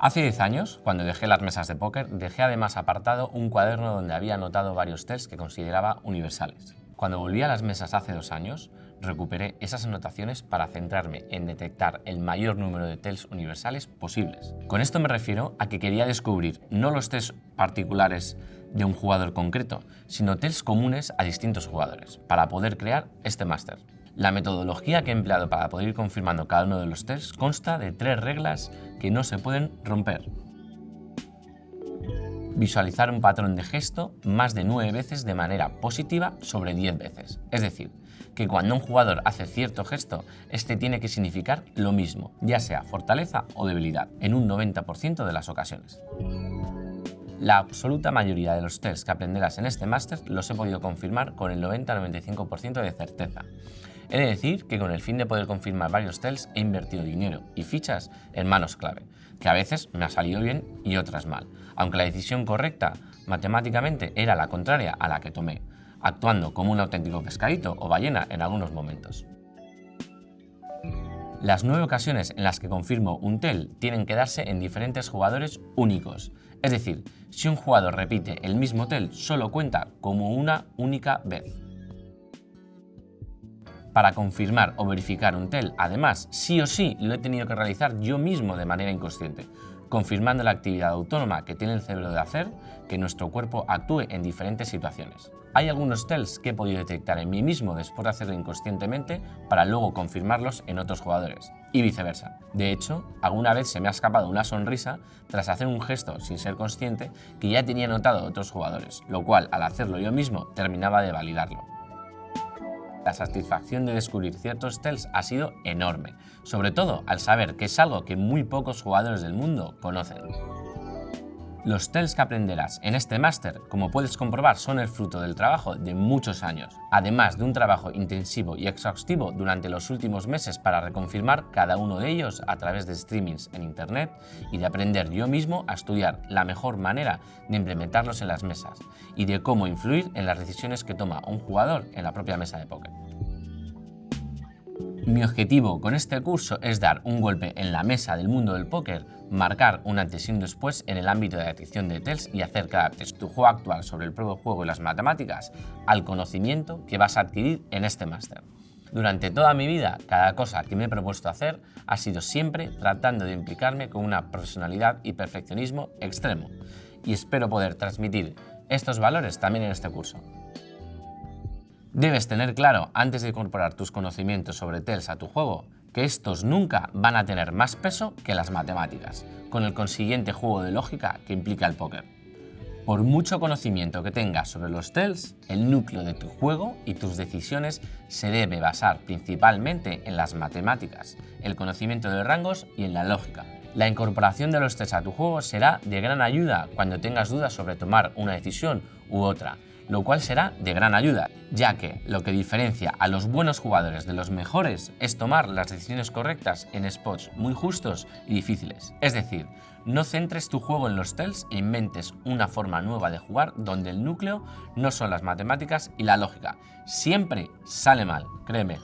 Hace 10 años, cuando dejé las mesas de póker, dejé además apartado un cuaderno donde había anotado varios tells que consideraba universales. Cuando volví a las mesas hace 2 años, recuperé esas anotaciones para centrarme en detectar el mayor número de tells universales posibles. Con esto me refiero a que quería descubrir no los tells particulares de un jugador concreto, sino tells comunes a distintos jugadores, para poder crear este máster. La metodología que he empleado para poder ir confirmando cada uno de los tells consta de 3 reglas que no se pueden romper. Visualizar un patrón de gesto más de 9 veces de manera positiva sobre 10 veces. Es decir, que cuando un jugador hace cierto gesto, este tiene que significar lo mismo, ya sea fortaleza o debilidad, en un 90% de las ocasiones. La absoluta mayoría de los tells que aprenderás en este máster los he podido confirmar con el 90-95% de certeza. He de decir que con el fin de poder confirmar varios tells he invertido dinero y fichas en manos clave, que a veces me ha salido bien y otras mal, aunque la decisión correcta matemáticamente era la contraria a la que tomé, actuando como un auténtico pescadito o ballena en algunos momentos. Las 9 ocasiones en las que confirmo un tell tienen que darse en diferentes jugadores únicos, es decir, si un jugador repite el mismo tell solo cuenta como una única vez. Para confirmar o verificar un tell, además, sí o sí lo he tenido que realizar yo mismo de manera inconsciente, confirmando la actividad autónoma que tiene el cerebro de hacer que nuestro cuerpo actúe en diferentes situaciones. Hay algunos tells que he podido detectar en mí mismo después de hacerlo inconscientemente para luego confirmarlos en otros jugadores, y viceversa. De hecho, alguna vez se me ha escapado una sonrisa tras hacer un gesto sin ser consciente que ya tenía notado a otros jugadores, lo cual, al hacerlo yo mismo, terminaba de validarlo. La satisfacción de descubrir ciertos tells ha sido enorme, sobre todo al saber que es algo que muy pocos jugadores del mundo conocen. Los tells que aprenderás en este máster, como puedes comprobar, son el fruto del trabajo de muchos años, además de un trabajo intensivo y exhaustivo durante los últimos meses para reconfirmar cada uno de ellos a través de streamings en internet y de aprender yo mismo a estudiar la mejor manera de implementarlos en las mesas y de cómo influir en las decisiones que toma un jugador en la propia mesa de póker. Mi objetivo con este curso es dar un golpe en la mesa del mundo del póker, marcar un antes y un después en el ámbito de la detección de tells y hacer que adaptes tu juego actual sobre el propio juego y las matemáticas al conocimiento que vas a adquirir en este máster. Durante toda mi vida, cada cosa que me he propuesto hacer ha sido siempre tratando de implicarme con una profesionalidad y perfeccionismo extremo, y espero poder transmitir estos valores también en este curso. Debes tener claro, antes de incorporar tus conocimientos sobre tells a tu juego, que estos nunca van a tener más peso que las matemáticas, con el consiguiente juego de lógica que implica el póker. Por mucho conocimiento que tengas sobre los tells, el núcleo de tu juego y tus decisiones se debe basar principalmente en las matemáticas, el conocimiento de rangos y en la lógica. La incorporación de los tells a tu juego será de gran ayuda cuando tengas dudas sobre tomar una decisión u otra, lo cual será de gran ayuda, ya que lo que diferencia a los buenos jugadores de los mejores es tomar las decisiones correctas en spots muy justos y difíciles. Es decir, no centres tu juego en los tells e inventes una forma nueva de jugar donde el núcleo no son las matemáticas y la lógica. Siempre sale mal, créeme.